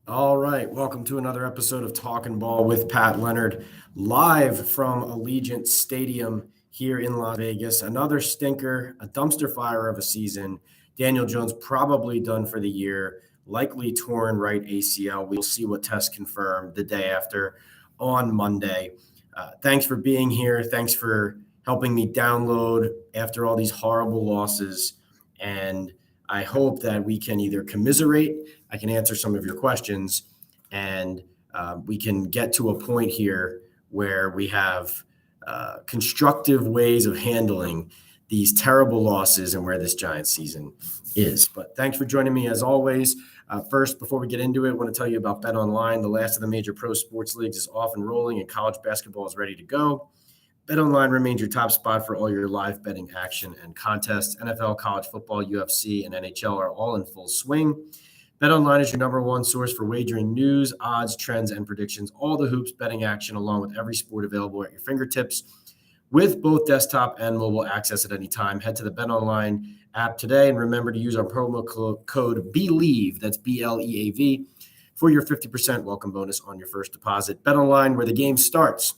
All right, welcome to another episode of Talking Ball with Pat Leonard, live from Allegiant Stadium here in Las Vegas. Another stinker, a dumpster fire of a season. Daniel Jones probably done for the year, likely torn right ACL. We'll see what tests confirm the day after on Monday. Thanks for being here. Thanks for helping me download after all these horrible losses. And I hope that we can either commiserate, I can answer some of your questions, and we can get to a point here where we have constructive ways of handling these terrible losses and where this Giants season is. But thanks for joining me as always. First, before we get into it, I want to tell you about Bet Online. The last of the major pro sports leagues is off and rolling, and college basketball is ready to go. BetOnline remains your top spot for all your live betting action and contests. NFL, college football, UFC, and NHL are all in full swing. BetOnline is your number one source for wagering news, odds, trends, and predictions. All the hoops betting action, along with every sport available at your fingertips, with both desktop and mobile access at any time. Head to the BetOnline app today, and remember to use our promo code BELIEVE, that's BLEAV, for your 50% welcome bonus on your first deposit. BetOnline, where the game starts.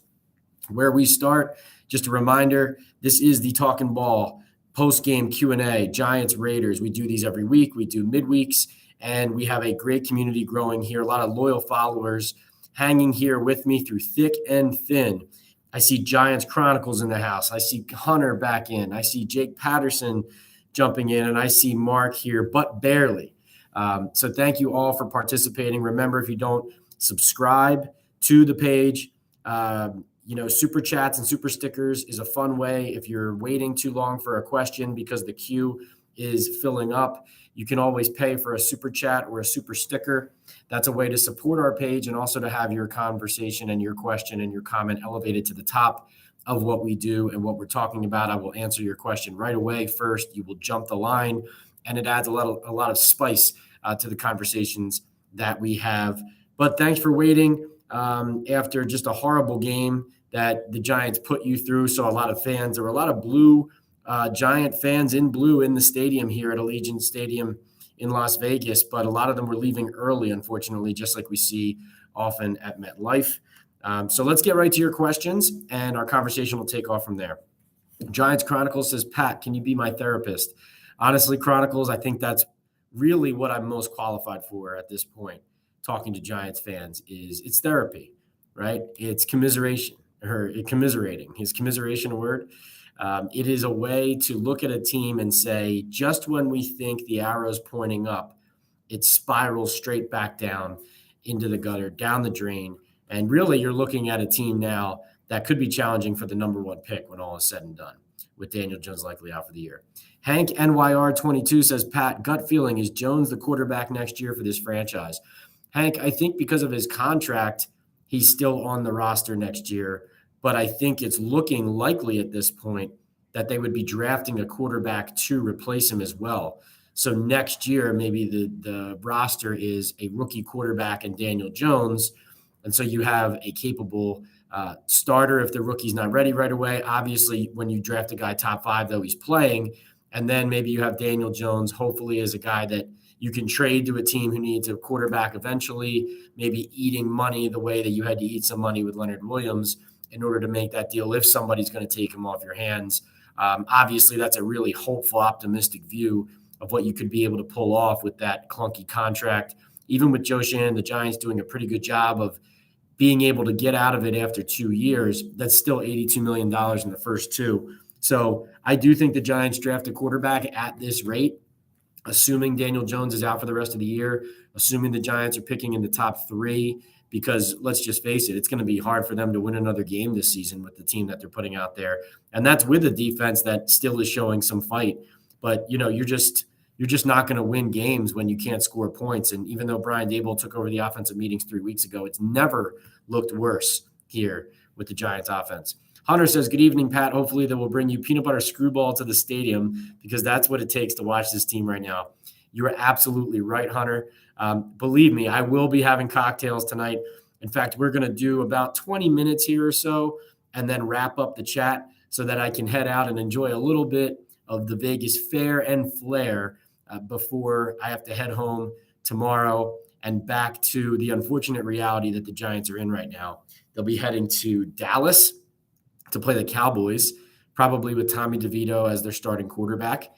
Where we start, just a reminder, this is the Talking Ball post-game Q&A, Giants, Raiders. We do these every week. We do midweeks, and we have a great community growing here, a lot of loyal followers hanging here with me through thick and thin. I see Giants Chronicles in the house. I see Hunter back in. I see Jake Patterson jumping in, and I see Mark here, but barely. So thank you all for participating. Remember, if you don't subscribe to the page, super chats and super stickers is a fun way. If you're waiting too long for a question because the queue is filling up, you can always pay for a super chat or a super sticker. That's a way to support our page and also to have your conversation and your question and your comment elevated to the top of what we do and what we're talking about. I will answer your question right away first. You will jump the line, and it adds a lot of spice to the conversations that we have. But thanks for waiting. After just a horrible game that the Giants put you through. So a lot of fans, there were a lot of blue Giant fans in blue in the stadium here at Allegiant Stadium in Las Vegas, but a lot of them were leaving early, unfortunately, just like we see often at MetLife. So let's get right to your questions, and our conversation will take off from there. Giants Chronicles says, Pat, can you be my therapist? Honestly, Chronicles, I think that's really what I'm most qualified for at this point. Talking to Giants fans it's therapy, right? It's commiserating. Is commiseration a word? It is a way to look at a team and say, just when we think the arrow's pointing up, it spirals straight back down into the gutter, down the drain. And really, you're looking at a team now that could be challenging for the number one pick when all is said and done, with Daniel Jones likely out for the year. Hank NYR22 says, Pat, gut feeling, is Jones the quarterback next year for this franchise? Hank, I think because of his contract, he's still on the roster next year, but I think it's looking likely at this point that they would be drafting a quarterback to replace him as well. So next year, maybe the roster is a rookie quarterback and Daniel Jones, and so you have a capable starter if the rookie's not ready right away. Obviously, when you draft a guy top 5, though, he's playing, and then maybe you have Daniel Jones, hopefully as a guy that you can trade to a team who needs a quarterback eventually, maybe eating money the way that you had to eat some money with Leonard Williams in order to make that deal if somebody's going to take him off your hands. Obviously, that's a really hopeful, optimistic view of what you could be able to pull off with that clunky contract. Even with Joe Shannon, the Giants doing a pretty good job of being able to get out of it after 2 years. That's still $82 million in the first 2. So I do think the Giants draft a quarterback at this rate, assuming Daniel Jones is out for the rest of the year, assuming the Giants are picking in the top 3, because let's just face it, it's going to be hard for them to win another game this season with the team that they're putting out there. And that's with a defense that still is showing some fight. But, you're just not going to win games when you can't score points. And even though Brian Daboll took over the offensive meetings 3 weeks ago, it's never looked worse here with the Giants offense. Hunter says, good evening, Pat. Hopefully they will bring you peanut butter screwball to the stadium, because that's what it takes to watch this team right now. You are absolutely right, Hunter. Believe me, I will be having cocktails tonight. In fact, we're going to do about 20 minutes here or so and then wrap up the chat so that I can head out and enjoy a little bit of the Vegas fare and flair before I have to head home tomorrow and back to the unfortunate reality that the Giants are in right now. They'll be heading to Dallas to play the Cowboys, probably with Tommy DeVito as their starting quarterback.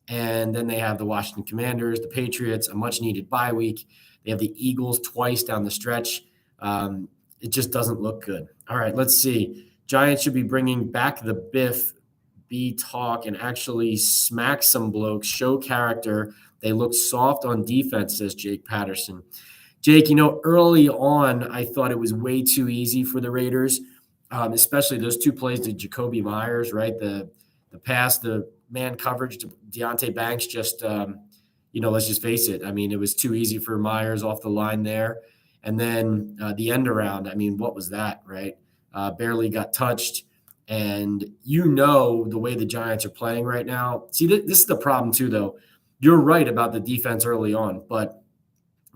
And then they have the Washington Commanders, the Patriots, a much-needed bye week. They have the Eagles twice down the stretch. It just doesn't look good. All right, let's see. Giants should be bringing back the Biff, talk, and actually smack some blokes, show character. They look soft on defense, says Jake Patterson. Jake, early on, I thought it was way too easy for the Raiders, especially those two plays to Jacoby Myers, right? The pass, the man coverage to Deonte Banks, just, let's just face it. It was too easy for Myers off the line there. And then the end around, what was that, right? Barely got touched. And the way the Giants are playing right now. See, this is the problem too, though. You're right about the defense early on, but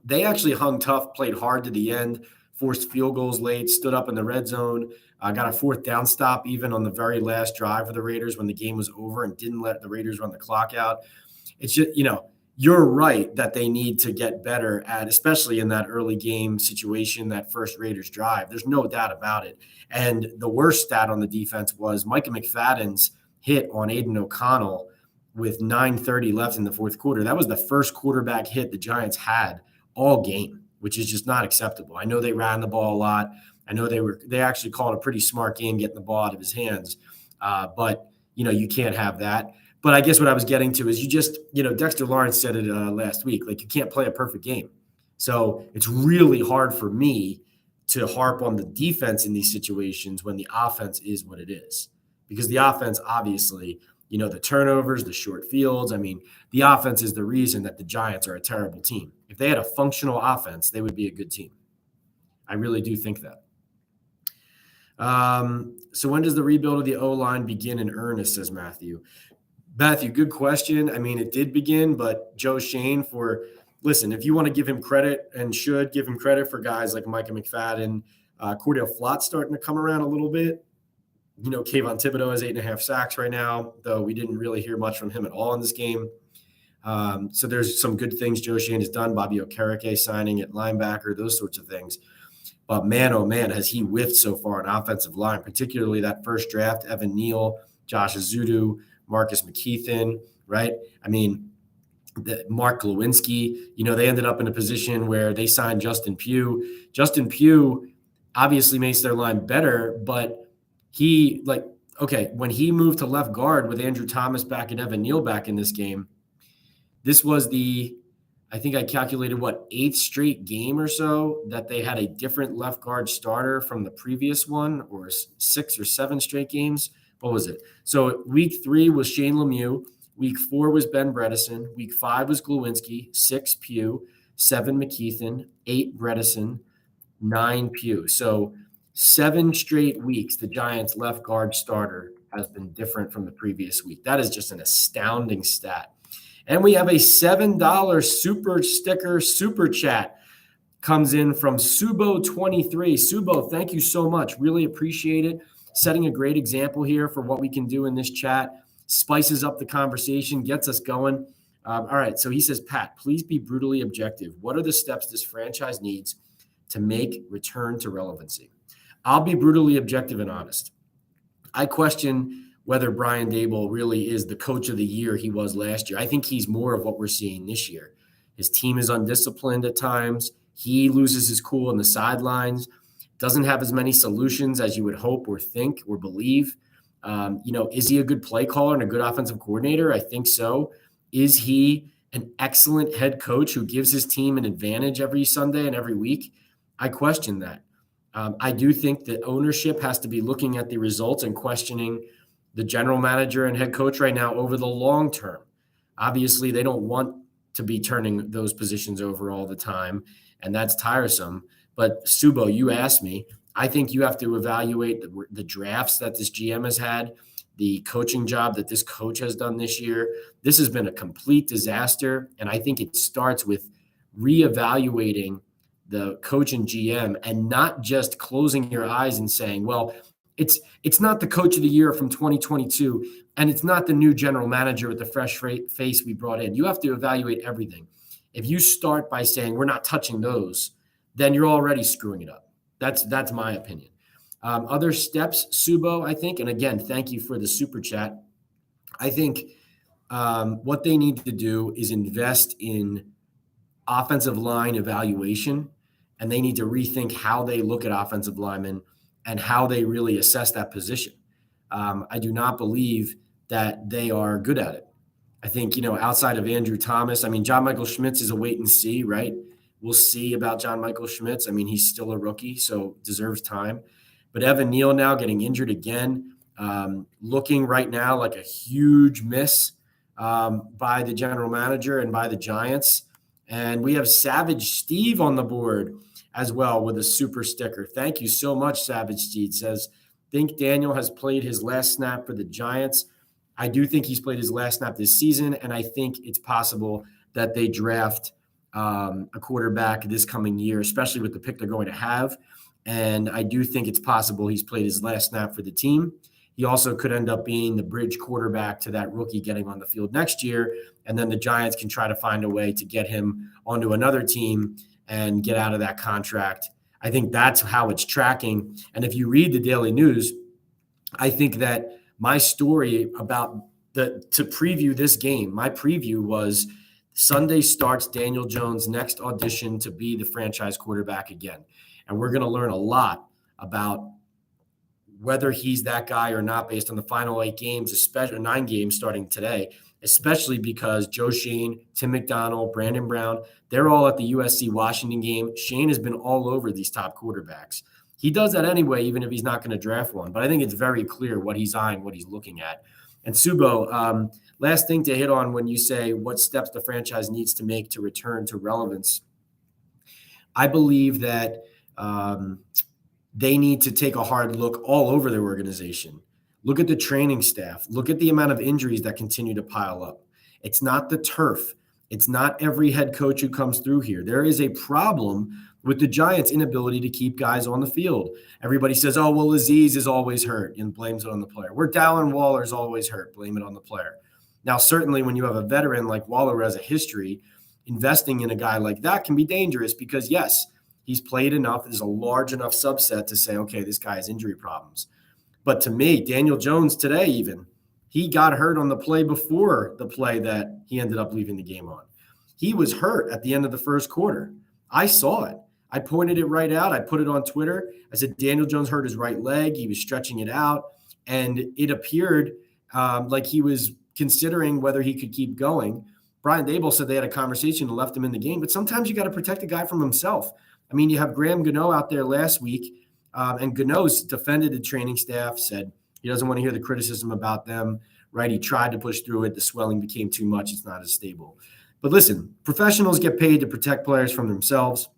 they actually hung tough, played hard to the end, forced field goals late, stood up in the red zone, got a fourth down stop even on the very last drive for the Raiders when the game was over and didn't let the Raiders run the clock out. It's just, you're right that they need to get better at, especially in that early game situation, that first Raiders drive. There's no doubt about it. And the worst stat on the defense was Micah McFadden's hit on Aiden O'Connell with 9:30 left in the fourth quarter. That was the first quarterback hit the Giants had all game, which is just not acceptable. I know they ran the ball a lot. I know they actually called a pretty smart game getting the ball out of his hands. But you can't have that. But I guess what I was getting to is Dexter Lawrence said it last week, like you can't play a perfect game. So it's really hard for me to harp on the defense in these situations when the offense is what it is. Because the offense, obviously, the turnovers, the short fields, the offense is the reason that the Giants are a terrible team. If they had a functional offense, they would be a good team. I really do think that. So when does the rebuild of the O-line begin in earnest, says Matthew? Matthew, good question. It did begin, but Joe Shane if you want to give him credit and should give him credit for guys like Micah McFadden, Cordell Flott's starting to come around a little bit. Kayvon Thibodeau has 8.5 sacks right now, though we didn't really hear much from him at all in this game. So there's some good things Joe Shane has done. Bobby Okereke signing at linebacker, those sorts of things. But man, oh man, has he whiffed so far on offensive line, particularly that first draft, Evan Neal, Josh Azudu, Marcus McKeithen, right? Mark Glowinski, they ended up in a position where they signed Justin Pugh. Justin Pugh obviously makes their line better, but when he moved to left guard with Andrew Thomas back and Evan Neal back in this game, this was I think I calculated 8th straight game or so that they had a different left guard starter from the previous one, or 6 or 7 straight games. What was it? So week 3 was Shane Lemieux. Week 4 was Ben Bredesen. Week 5 was Glowinski. 6 Pugh. 7 McKeithen. 8 Bredesen. 9 Pugh. So 7 straight weeks, the Giants' left guard starter has been different from the previous week. That is just an astounding stat. And we have a $7 super sticker super chat comes in from Subo23. Subo, thank you so much. Really appreciate it. Setting a great example here for what we can do in this chat. Spices up the conversation, gets us going. All right, so he says, Pat, please be brutally objective. What are the steps this franchise needs to make return to relevancy? I'll be brutally objective and honest. I question whether Brian Daboll really is the coach of the year he was last year. I think he's more of what we're seeing this year. His team is undisciplined at times. He loses his cool on the sidelines, doesn't have as many solutions as you would hope or think or believe. Is he a good play caller and a good offensive coordinator? I think so. Is he an excellent head coach who gives his team an advantage every Sunday and every week? I question that. I do think that ownership has to be looking at the results and questioning the general manager and head coach right now over the long term. Obviously, they don't want to be turning those positions over all the time, and that's tiresome. But Subo, you asked me. I think you have to evaluate the drafts that this GM has had, the coaching job that this coach has done this year. This has been a complete disaster, and I think it starts with reevaluating the coach and GM and not just closing your eyes and saying, well, it's not the coach of the year from 2022, and it's not the new general manager with the fresh face we brought in. You have to evaluate everything. If you start by saying we're not touching those, then you're already screwing it up. That's my opinion. Other steps, Subo, I think, and again, thank you for the super chat. I think what they need to do is invest in offensive line evaluation, and they need to rethink how they look at offensive linemen and how they really assess that position. I do not believe that they are good at it. I think, outside of Andrew Thomas, John Michael Schmitz is a wait and see, right? We'll see about John Michael Schmitz. He's still a rookie, so deserves time. But Evan Neal now getting injured again, looking right now like a huge miss by the general manager and by the Giants. And we have Savage Steve on the board as well with a super sticker. Thank you so much, Savage Steve. Says, think Daniel has played his last snap for the Giants. I do think he's played his last snap this season, and I think it's possible that they draft a quarterback this coming year, especially with the pick they're going to have. And I do think it's possible he's played his last snap for the team. He also could end up being the bridge quarterback to that rookie getting on the field next year. And then the Giants can try to find a way to get him onto another team and get out of that contract. I think that's how it's tracking. And if you read the Daily News, I think that my story about to preview this game, my preview was Sunday starts Daniel Jones' next audition to be the franchise quarterback again. And we're going to learn a lot about whether he's that guy or not based on the final 8 games, especially 9 games starting today, especially because Joe Shane, Tim McDonald, Brandon Brown, they're all at the USC-Washington game. Shane has been all over these top quarterbacks. He does that anyway, even if he's not going to draft one. But I think it's very clear what he's eyeing, what he's looking at. And Subo, last thing to hit on when you say what steps the franchise needs to make to return to relevance. I believe that they need to take a hard look all over their organization. Look at the training staff. Look at the amount of injuries that continue to pile up. It's not the turf. It's not every head coach who comes through here. There is a problem with the Giants' inability to keep guys on the field. Everybody says, oh, well, Aziz is always hurt and blames it on the player. Where Dallin Waller is always hurt, blame it on the player. Now, certainly when you have a veteran like Waller who has a history, investing in a guy like that can be dangerous because, yes, he's played enough. There's a large enough subset to say, okay, this guy has injury problems. But to me, Daniel Jones today even, he got hurt on the play before the play that he ended up leaving the game on. He was hurt at the end of the first quarter. I saw it. I pointed it right out. I put it on Twitter. I said, Daniel Jones hurt his right leg. He was stretching it out. And it appeared like he was considering whether he could keep going. Brian Daboll said they had a conversation and left him in the game. But sometimes you got to protect a guy from himself. You have Graham Gano out there last week, and Gano's defended the training staff, said he doesn't want to hear the criticism about them, right? He tried to push through it. The swelling became too much. It's not as stable. But listen, professionals get paid to protect players from themselves.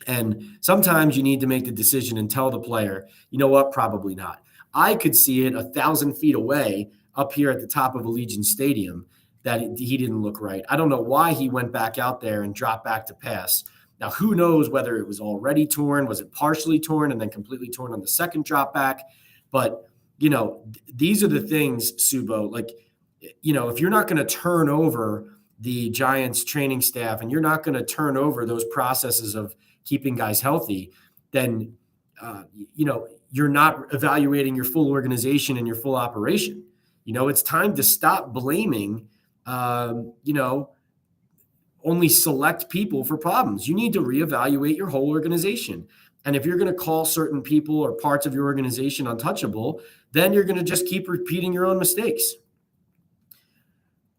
And sometimes you need to make the decision and tell the player, you know what, probably not. I could see it 1,000 feet away up here at the top of Allegiant Stadium that he didn't look right. I don't know why he went back out there and dropped back to pass. Now, who knows whether it was already torn, was it partially torn and then completely torn on the second drop back? But, these are the things, Subo, if you're not going to turn over the Giants training staff and you're not going to turn over those processes of keeping guys healthy, then, you're not evaluating your full organization and your full operation. It's time to stop blaming, only select people for problems. You need to reevaluate your whole organization. And if you're going to call certain people or parts of your organization untouchable, then you're going to just keep repeating your own mistakes.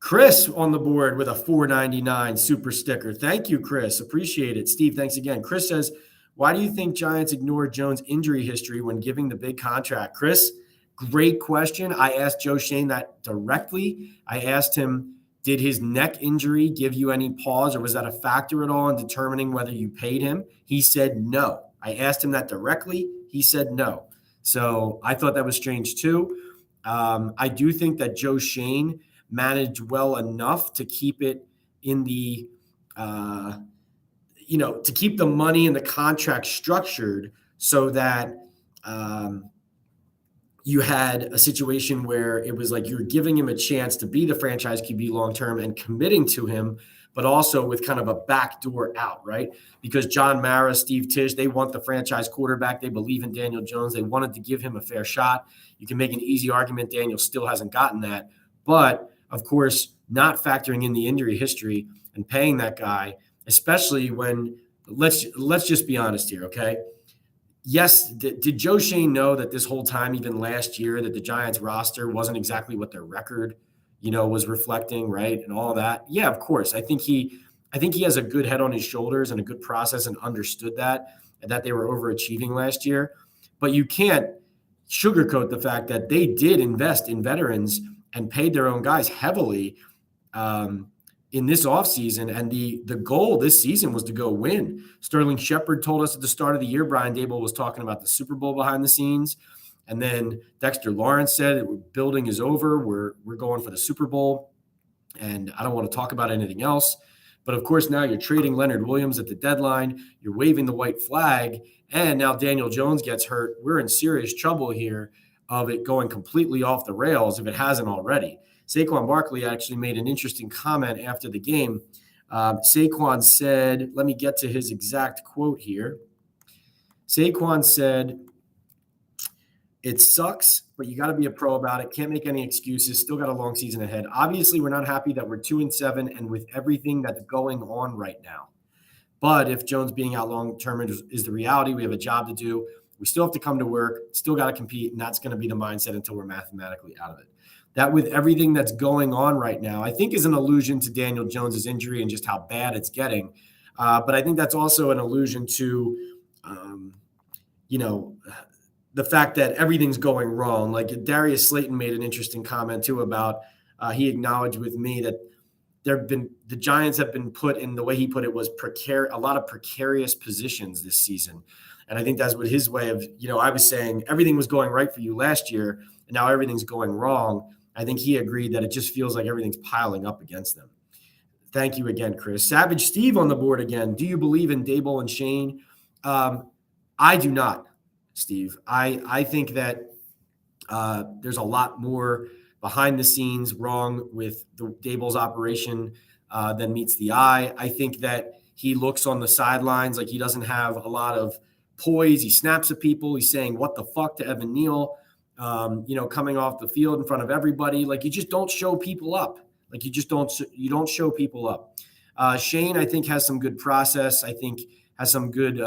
Chris on the board with a $4.99 super sticker. Thank you, Chris. Appreciate it. Steve, thanks again. Chris says, why do you think Giants ignored Jones' injury history when giving the big contract? Chris, great question. I asked Joe Shane that directly. I asked him, did his neck injury give you any pause, or was that a factor at all in determining whether you paid him? He said no. I asked him that directly. He said no. So I thought that was strange too. I do think that Joe Shane managed well enough to keep it in the, to keep the money and the contract structured so that you had a situation where it was like you're giving him a chance to be the franchise QB long-term and committing to him, but also with kind of a backdoor out, right? Because John Mara, Steve Tisch, they want the franchise quarterback. They believe in Daniel Jones. They wanted to give him a fair shot. You can make an easy argument Daniel still hasn't gotten that. But, of course, not factoring in the injury history and paying that guy, especially when let's just be honest here, okay? Yes, did Joe Shane know that this whole time, even last year, that the Giants roster wasn't exactly what their record, was reflecting, right? And all that. Yeah, of course. I think he has a good head on his shoulders and a good process and understood that they were overachieving last year. But you can't sugarcoat the fact that they did invest in veterans and paid their own guys heavily in this offseason. And the goal this season was to go win. Sterling Shepard told us at the start of the year, Brian Daboll was talking about the Super Bowl behind the scenes. And then Dexter Lawrence said, building is over. We're going for the Super Bowl. And I don't want to talk about anything else. But of course, now you're trading Leonard Williams at the deadline. You're waving the white flag. And now Daniel Jones gets hurt. We're in serious trouble here of it going completely off the rails if it hasn't already. Saquon Barkley actually made an interesting comment after the game. Saquon said, let me get to his exact quote here. Saquon said, "It sucks, but you got to be a pro about it. Can't make any excuses. Still got a long season ahead. Obviously, we're not happy that we're 2-7 and with everything that's going on right now. But if Jones being out long-term is the reality, we have a job to do. We still have to come to work, still got to compete, and that's going to be the mindset until we're mathematically out of it." That with everything that's going on right now, I think is an allusion to Daniel Jones's injury and just how bad it's getting. But I think that's also an allusion to, the fact that everything's going wrong. Like Darius Slayton made an interesting comment too about, he acknowledged with me that the Giants have been put in, the way he put it was a lot of precarious positions this season. And I think that's what his way of, I was saying everything was going right for you last year and now everything's going wrong. I think he agreed that it just feels like everything's piling up against them. Thank you again, Chris. Savage Steve on the board again. Do you believe in Daboll and Shane? I do not, Steve. I think that there's a lot more behind the scenes wrong with the Daboll's operation than meets the eye. I think that he looks on the sidelines like he doesn't have a lot of poise. He snaps at people. He's saying, "What the fuck" to Evan Neal. Coming off the field in front of everybody. Like you just don't show people up. Like you don't show people up. Shane, I think, has some good process. I think has some good,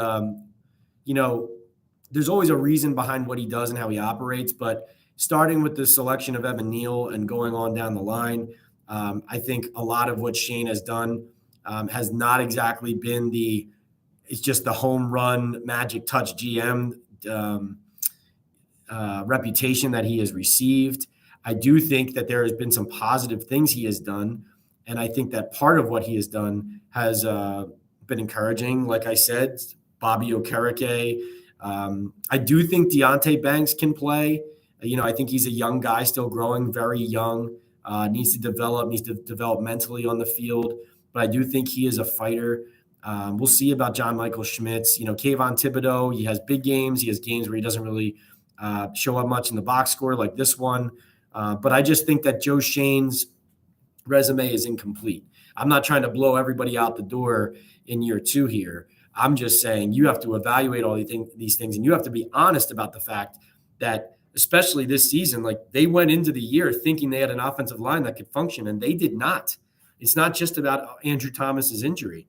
there's always a reason behind what he does and how he operates, but starting with the selection of Evan Neal and going on down the line, I think a lot of what Shane has done has not exactly been it's just the home run magic touch GM reputation that he has received. I do think that there has been some positive things he has done. And I think that part of what he has done has been encouraging. Like I said, Bobby Okereke. I do think Deonte Banks can play. I think he's a young guy, still growing, very young, needs to develop mentally on the field. But I do think he is a fighter. We'll see about John Michael Schmitz. Kayvon Thibodeau, he has big games. He has games where he doesn't really show up much in the box score like this one. But I just think that Joe Shane's resume is incomplete. I'm not trying to blow everybody out the door in year 2 here. I'm just saying you have to evaluate all these things, and you have to be honest about the fact that, especially this season, like they went into the year thinking they had an offensive line that could function, and they did not. It's not just about Andrew Thomas's injury.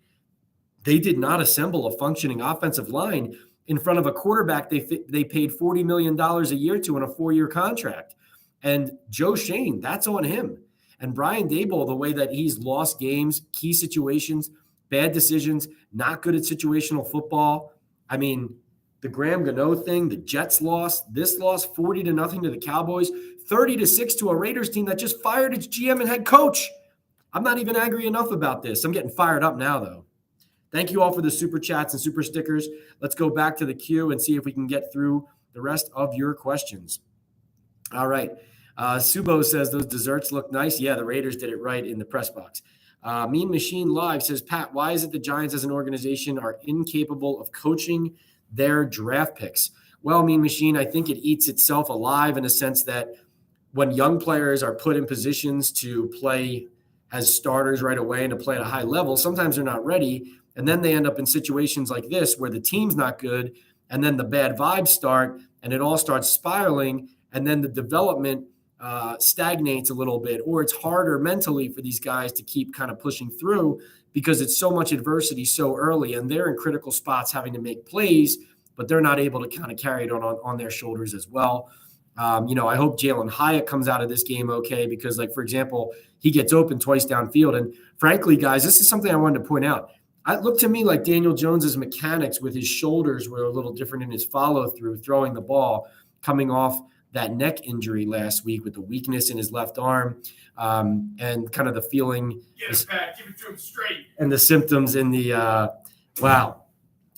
They did not assemble a functioning offensive line in front of a quarterback they paid $40 million a year to in a 4-year contract. And Joe Shane, that's on him. And Brian Daboll, the way that he's lost games, key situations, bad decisions, not good at situational football. I mean, the Graham Gano thing, the Jets lost, this loss 40-0 to the Cowboys, 30-6 to a Raiders team that just fired its GM and head coach. I'm not even angry enough about this. I'm getting fired up now, though. Thank you all for the super chats and super stickers. Let's go back to the queue and see if we can get through the rest of your questions. All right. Subo says those desserts look nice. Yeah, the Raiders did it right in the press box. Mean Machine Live says, Pat, why is it the Giants as an organization are incapable of coaching their draft picks? Well, Mean Machine, I think it eats itself alive in a sense that when young players are put in positions to play, as starters right away and to play at a high level. Sometimes they're not ready. And then they end up in situations like this where the team's not good. And then the bad vibes start and it all starts spiraling. And then the development stagnates a little bit, or it's harder mentally for these guys to keep kind of pushing through because it's so much adversity so early and they're in critical spots having to make plays, but they're not able to kind of carry it on their shoulders as well. I hope Jalen Hyatt comes out of this game okay because, like, for example, he gets open twice downfield. And frankly, guys, this is something I wanted to point out. It looked to me like Daniel Jones's mechanics with his shoulders were a little different in his follow-through, throwing the ball, coming off that neck injury last week with the weakness in his left arm and kind of the feeling. Get it back, give it to him straight. And the symptoms in the wow.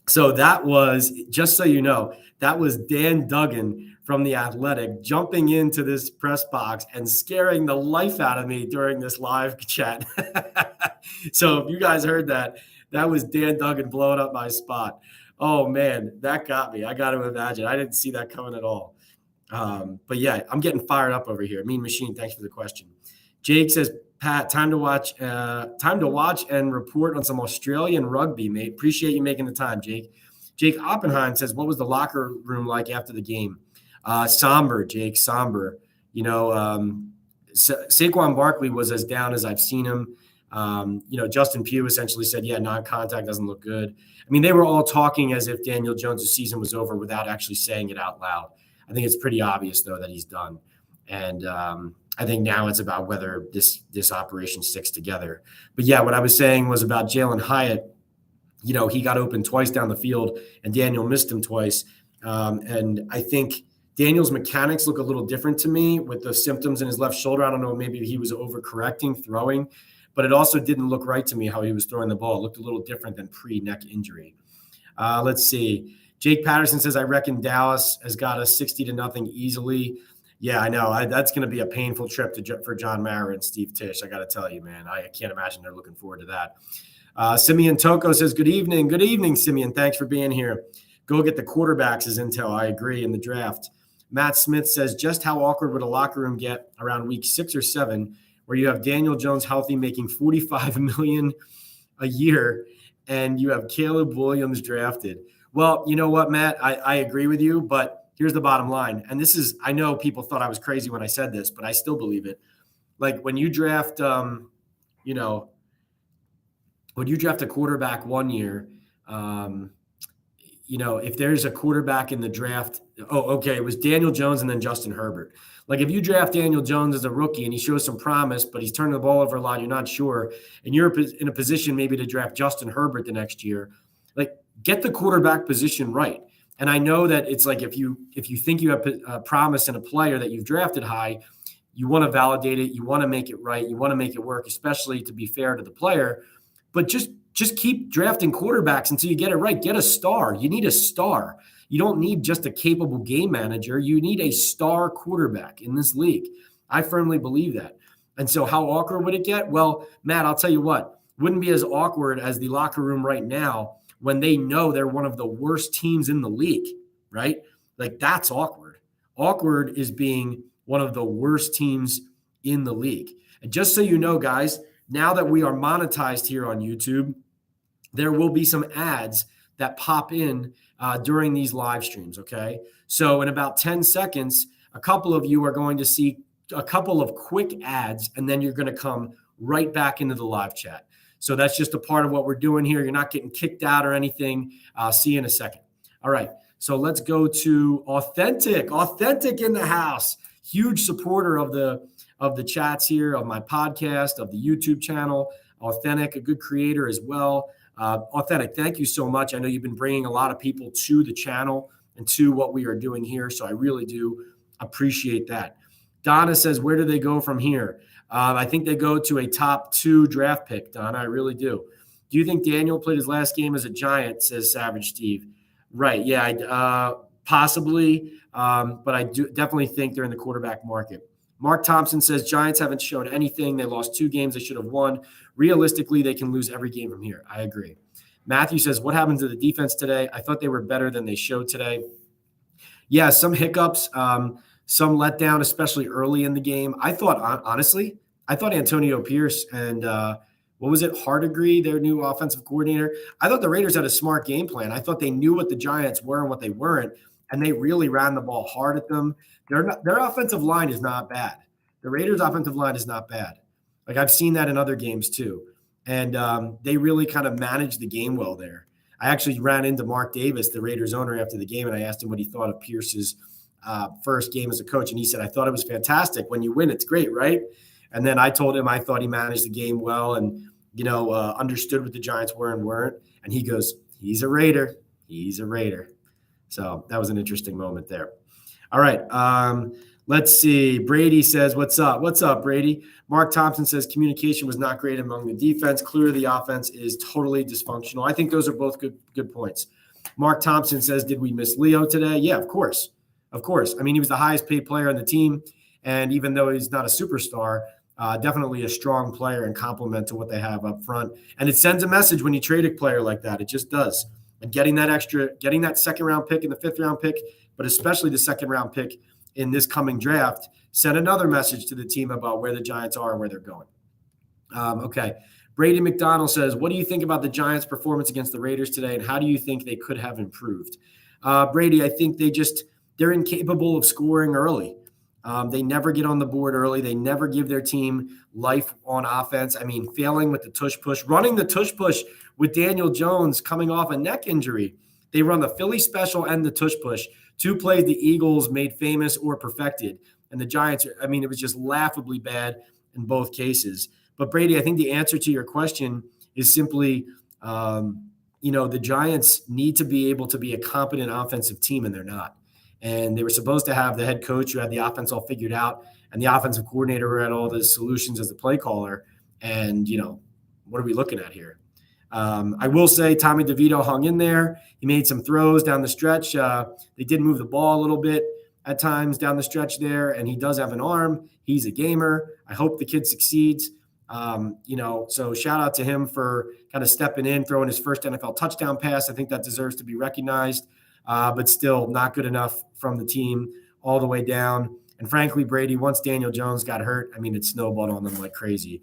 So that was, just so you know, that was Dan Duggan from The Athletic jumping into this press box and scaring the life out of me during this live chat. So if you guys heard that, that was Dan Duggan blowing up my spot. Oh, man, that got me. I got to imagine. I didn't see that coming at all. But yeah, I'm getting fired up over here. Mean Machine, thanks for the question. Jake says, Pat, time to watch and report on some Australian rugby, mate. Appreciate you making the time, Jake. Jake Oppenheim says, what was the locker room like after the game? Somber, Jake, somber. Saquon Barkley was as down as I've seen him. Justin Pugh essentially said, yeah, non-contact doesn't look good. I mean, they were all talking as if Daniel Jones' season was over without actually saying it out loud. I think it's pretty obvious, though, that he's done. And I think now it's about whether this operation sticks together. But, yeah, what I was saying was about Jalen Hyatt. He got open twice down the field, and Daniel missed him twice. And I think Daniel's mechanics look a little different to me with the symptoms in his left shoulder. I don't know, maybe he was overcorrecting throwing, but it also didn't look right to me how he was throwing the ball. It looked a little different than pre-neck injury. Let's see. Jake Patterson says, I reckon Dallas has got us 60-0 easily. Yeah, I know. That's going to be a painful trip for John Mara and Steve Tisch. I got to tell you, man. I can't imagine they're looking forward to that. Simeon Toko says, good evening. Good evening, Simeon. Thanks for being here. Go get the quarterbacks as intel. I agree in the draft. Matt Smith says, just how awkward would a locker room get around week 6 or 7 where you have Daniel Jones healthy making $45 million a year and you have Caleb Williams drafted? Well, you know what, Matt? I agree with you, but here's the bottom line. And this is, I know people thought I was crazy when I said this, but I still believe it. Like when you draft, when you draft a quarterback one year, if there's a quarterback in the draft, it was Daniel Jones and then Justin Herbert. Like if you draft Daniel Jones as a rookie and he shows some promise, but he's turning the ball over a lot, you're not sure, and you're in a position maybe to draft Justin Herbert the next year, like get the quarterback position right. And I know that it's like if you think you have a promise in a player that you've drafted high, you want to validate it, you want to make it right, you want to make it work, especially to be fair to the player. But just keep drafting quarterbacks until you get it right. Get a star. You need a star. You don't need just a capable game manager. You need a star quarterback in this league. I firmly believe that. And so how awkward would it get? Well, Matt, I'll tell you what, wouldn't be as awkward as the locker room right now when they know they're one of the worst teams in the league, right? Like that's awkward. Awkward is being one of the worst teams in the league. And just so you know, guys, now that we are monetized here on YouTube, there will be some ads that pop in during these live streams, okay? So in about 10 seconds, a couple of you are going to see a couple of quick ads, and then you're going to come right back into the live chat. So that's just a part of what we're doing here. You're not getting kicked out or anything. See you in a second. All right, so let's go to Authentic. Authentic in the house. Huge supporter of the chats here, of my podcast, of the YouTube channel. Authentic, a good creator as well. Authentic, thank you so much. I know you've been bringing a lot of people to the channel and to what we are doing here, so I really do appreciate that. Donna says, where do they go from here? I think they go to a top 2 draft pick, Donna. I really do. Do you think Daniel played his last game as a Giant, says Savage Steve? Right, yeah, possibly, but I do definitely think they're in the quarterback market. Mark Thompson says, Giants haven't shown anything. They lost 2 games they should have won. Realistically, they can lose every game from here. I agree. Matthew says, what happened to the defense today? I thought they were better than they showed today. Yeah, some hiccups, some letdown, especially early in the game. I thought, honestly, I thought Antonio Pierce and what was it, Hardigree, their new offensive coordinator, I thought the Raiders had a smart game plan. I thought they knew what the Giants were and what they weren't, and they really ran the ball hard at them. Their offensive line is not bad. The Raiders' offensive line is not bad. Like I've seen that in other games too. And they really kind of managed the game well there. I actually ran into Mark Davis, the Raiders owner, after the game, and I asked him what he thought of Pierce's first game as a coach. And he said, I thought it was fantastic. When you win, it's great, right? And then I told him I thought he managed the game well and, understood what the Giants were and weren't. And he goes, he's a Raider. He's a Raider. So that was an interesting moment there. All right. Let's see. Brady says, what's up? What's up, Brady? Mark Thompson says communication was not great among the defense. Clearly, the offense is totally dysfunctional. I think those are both good points. Mark Thompson says, did we miss Leo today? Yeah, of course. Of course. I mean, he was the highest paid player on the team. And even though he's not a superstar, definitely a strong player and complement to what they have up front. And it sends a message when you trade a player like that. It just does. And getting that second round pick and the fifth round pick, but especially the second round pick in this coming draft, send another message to the team about where the Giants are and where they're going. Okay. Brady McDonald says, what do you think about the Giants' performance against the Raiders today, and how do you think they could have improved? Brady, I think they're incapable of scoring early. They never get on the board early. They never give their team life on offense. I mean, failing with the tush push, running the tush push with Daniel Jones coming off a neck injury. They run the Philly special and the tush push, two plays the Eagles made famous or perfected. And the Giants, I mean, it was just laughably bad in both cases. But Brady, I think the answer to your question is simply, the Giants need to be able to be a competent offensive team, and they're not. And they were supposed to have the head coach who had the offense all figured out and the offensive coordinator who had all the solutions as the play caller. And, what are we looking at here? I will say Tommy DeVito hung in there. He made some throws down the stretch. They did move the ball a little bit at times down the stretch there, and he does have an arm. He's a gamer. I hope the kid succeeds. So shout out to him for kind of stepping in, throwing his first NFL touchdown pass. I think that deserves to be recognized. But still not good enough from the team all the way down. And frankly, Brady, once Daniel Jones got hurt, I mean, it snowballed on them like crazy.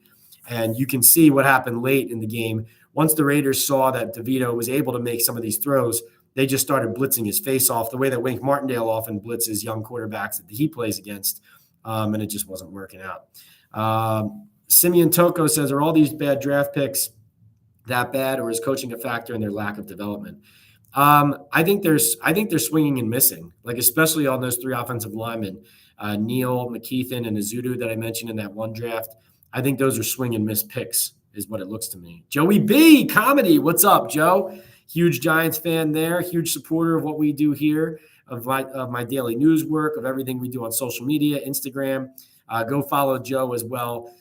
And you can see what happened late in the game. Once the Raiders saw that DeVito was able to make some of these throws, they just started blitzing his face off the way that Wink Martindale often blitzes young quarterbacks that he plays against. And it just wasn't working out. Simeon Toko says, are all these bad draft picks that bad, or is coaching a factor in their lack of development? I think they're swinging and missing, like especially on those three offensive linemen, Neal, McKeithen, and Azudu that I mentioned in that one draft. I think those are swing and miss picks is what it looks to me. Joey B, comedy. What's up, Joe? Huge Giants fan there, huge supporter of what we do here, of my daily news work, of everything we do on social media, Instagram. Go follow Joe as well.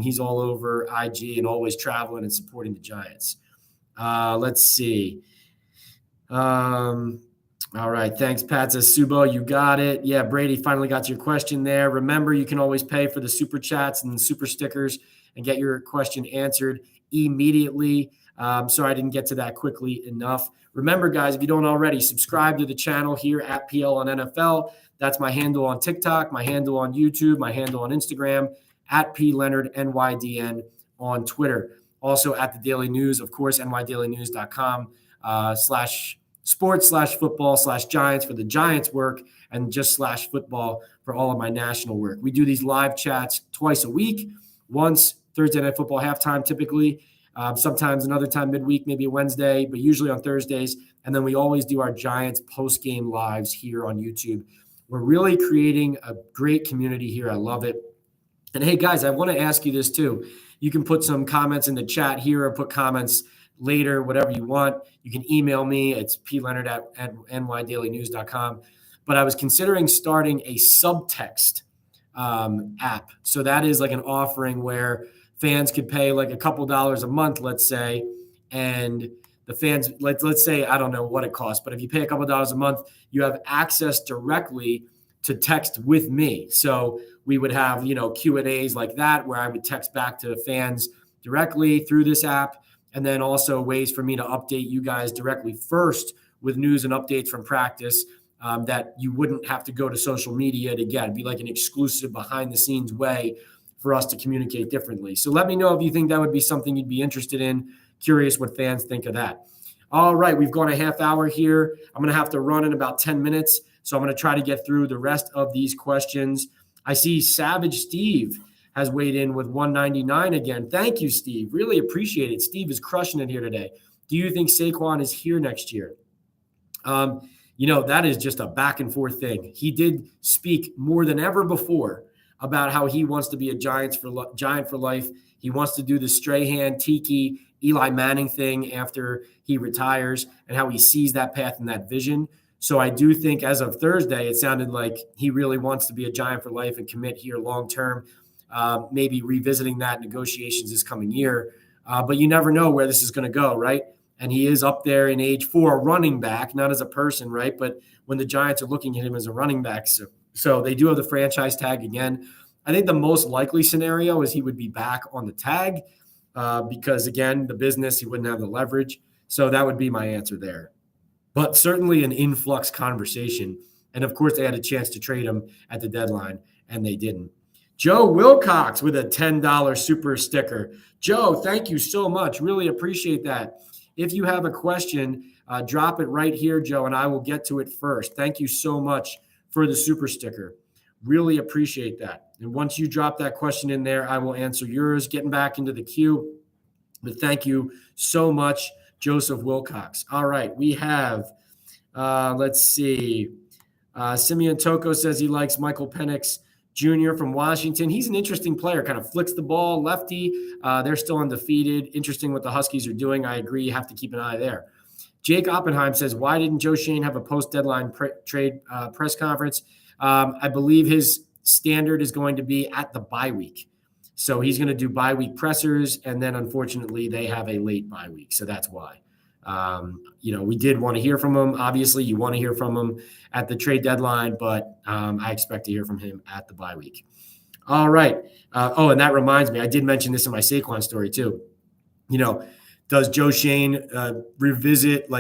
He's all over IG and always traveling and supporting the Giants. Let's see. All right. Thanks, Pat says Subo. You got it. Yeah, Brady, finally got to your question there. Remember, you can always pay for the super chats and the super stickers and get your question answered immediately. Sorry I didn't get to that quickly enough. Remember, guys, if you don't already, subscribe to the channel here at PL on NFL. That's my handle on TikTok, my handle on YouTube, my handle on Instagram, at PLeonardNYDN on Twitter. Also at the Daily News, of course, nydailynews.com. /sports/football/Giants for the Giants work, and just /football for all of my national work. We do these live chats twice a week, once Thursday Night Football halftime typically, sometimes another time midweek, maybe a Wednesday, but usually on Thursdays. And then we always do our Giants post-game lives here on YouTube. We're really creating a great community here. I love it. And hey, guys, I want to ask you this too. You can put some comments in the chat here or put comments later, whatever you want. You can email me. It's pleonard@nydailynews.com. But I was considering starting a subtext app. So that is like an offering where fans could pay like a couple dollars a month, let's say, and the fans, let's say, I don't know what it costs, but if you pay a couple dollars a month, you have access directly to text with me. So we would have, Q&As like that where I would text back to fans directly through this app. And then also ways for me to update you guys directly first with news and updates from practice that you wouldn't have to go to social media to get. It'd be like an exclusive behind the scenes way for us to communicate differently. So let me know if you think that would be something you'd be interested in. Curious what fans think of that. All right, we've gone a half hour here. I'm going to have to run in about 10 minutes. So I'm going to try to get through the rest of these questions. I see Savage Steve has weighed in with 199 again. Thank you, Steve. Really appreciate it. Steve is crushing it here today. Do you think Saquon is here next year? That is just a back and forth thing. He did speak more than ever before about how he wants to be a giant for life. He wants to do the Strahan, Tiki, Eli Manning thing after he retires and how he sees that path and that vision. So I do think as of Thursday, it sounded like he really wants to be a giant for life and commit here long-term, maybe revisiting that negotiations this coming year. But you never know where this is going to go, right? And he is up there in age for a running back, not as a person, right? But when the Giants are looking at him as a running back. So they do have the franchise tag again. I think the most likely scenario is he would be back on the tag because, again, the business, he wouldn't have the leverage. So that would be my answer there. But certainly an influx conversation. And, of course, they had a chance to trade him at the deadline, and they didn't. Joe Wilcox with a $10 super sticker. Joe, thank you so much. Really appreciate that. If you have a question, drop it right here, Joe, and I will get to it first. Thank you so much for the super sticker. Really appreciate that. And once you drop that question in there, I will answer yours, getting back into the queue. But thank you so much, Joseph Wilcox. All right, we have, let's see. Simeon Toko says he likes Michael Penix Jr. from Washington. He's an interesting player, kind of flicks the ball, lefty. They're still undefeated. Interesting what the Huskies are doing. I agree. You have to keep an eye there. Jake Oppenheim says, why didn't Joe Schoen have a post-deadline trade press conference? I believe his standard is going to be at the bye week. So he's going to do bye week pressers, and then unfortunately they have a late bye week. So that's why. We did want to hear from him. Obviously, you want to hear from him at the trade deadline, but I expect to hear from him at the bye week. All right. And that reminds me, I did mention this in my Saquon story too. Does Joe Schoen revisit,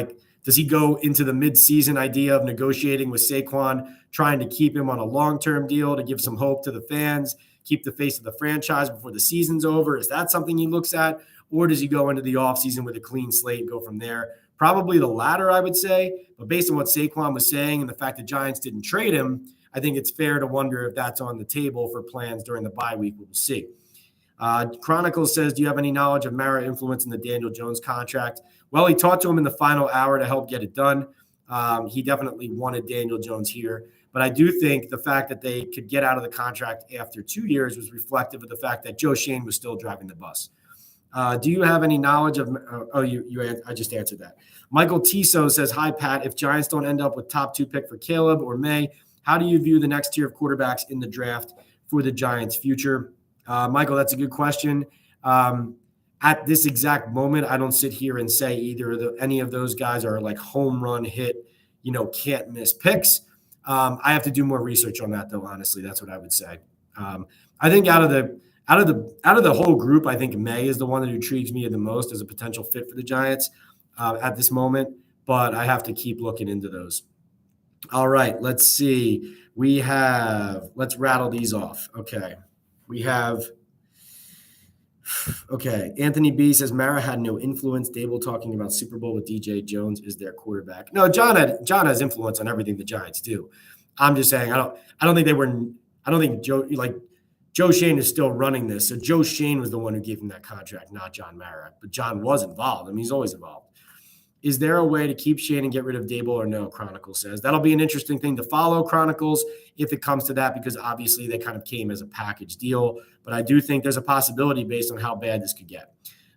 does he go into the midseason idea of negotiating with Saquon, trying to keep him on a long-term deal to give some hope to the fans, keep the face of the franchise before the season's over? Is that something he looks at? Or does he go into the offseason with a clean slate and go from there? Probably the latter, I would say. But based on what Saquon was saying and the fact that Giants didn't trade him, I think it's fair to wonder if that's on the table for plans during the bye week. We'll see. Chronicles says, do you have any knowledge of Mara influence in the Daniel Jones contract? Well, he talked to him in the final hour to help get it done. He definitely wanted Daniel Jones here. But I do think the fact that they could get out of the contract after 2 years was reflective of the fact that Joe Schoen was still driving the bus. Do you have any knowledge of I just answered that. Michael Tiso says, hi, Pat. If Giants don't end up with top 2 pick for Caleb or May, how do you view the next tier of quarterbacks in the draft for the Giants' future? Michael, that's a good question. At this exact moment, I don't sit here and say either any of those guys are like home run hit, can't miss picks. I have to do more research on that, though. Honestly, that's what I would say. I think out of the whole group, I think May is the one that intrigues me the most as a potential fit for the Giants at this moment. But I have to keep looking into those. All right, let's see. Let's rattle these off. Okay. Anthony B says Mara had no influence. Dable talking about Super Bowl with DJ Jones is their quarterback. No, John has influence on everything the Giants do. I'm just saying I don't think Joe Schoen is still running this. So Joe Schoen was the one who gave him that contract, not John Mara. But John was involved. I mean, he's always involved. Is there a way to keep Schoen and get rid of Dable or no? Chronicles says that'll be an interesting thing to follow, Chronicles, if it comes to that, because obviously they kind of came as a package deal. But I do think there's a possibility based on how bad this could get.